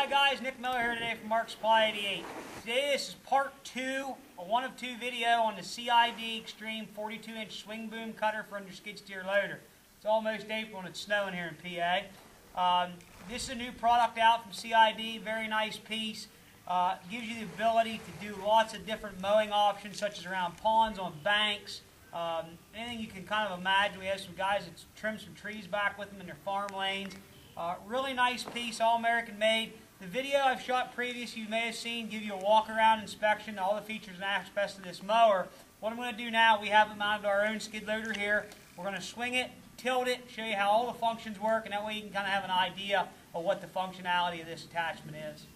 Hi guys, Nick Miller here today from Mark Supply 88. Today this is part 2, a 1 of 2 video on the CID Xtreme 42-inch swing boom cutter for under skid steer loader. It's almost April and it's snowing here in PA. This is a new product out from CID, very nice piece. Gives you the ability to do lots of different mowing options such as around ponds, on banks, anything you can kind of imagine. We have some guys that trim some trees back with them in their farm lanes. Really nice piece, all American made. The video I've shot previous, you may have seen, give you a walk around inspection, all the features and aspects of this mower. What I'm going to do now, we have it mounted to our own skid loader here. We're going to swing it, tilt it, show you how all the functions work, and that way you can kind of have an idea of what the functionality of this attachment is.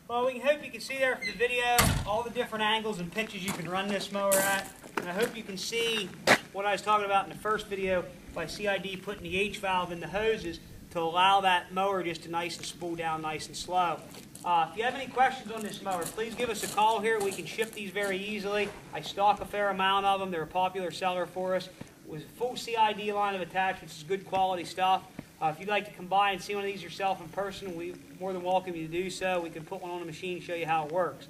Well, we hope you can see there from the video all the different angles and pitches you can run this mower at. And I hope you can see what I was talking about in the first video by CID putting the H valve in the hoses to allow that mower just to nice and spool down nice and slow. If you have any questions on this mower, please give us a call here. We can ship these very easily. I stock a fair amount of them. They're a popular seller for us. With a full CID line of attachments, it's good quality stuff. If you'd like to come by and see one of these yourself in person, we're more than welcome you to do so. We can put one on the machine and show you how it works.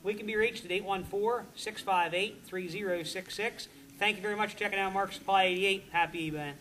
We can be reached at 814-658-3066. Thank you very much for checking out Mark Supply 88. Happy eBaying.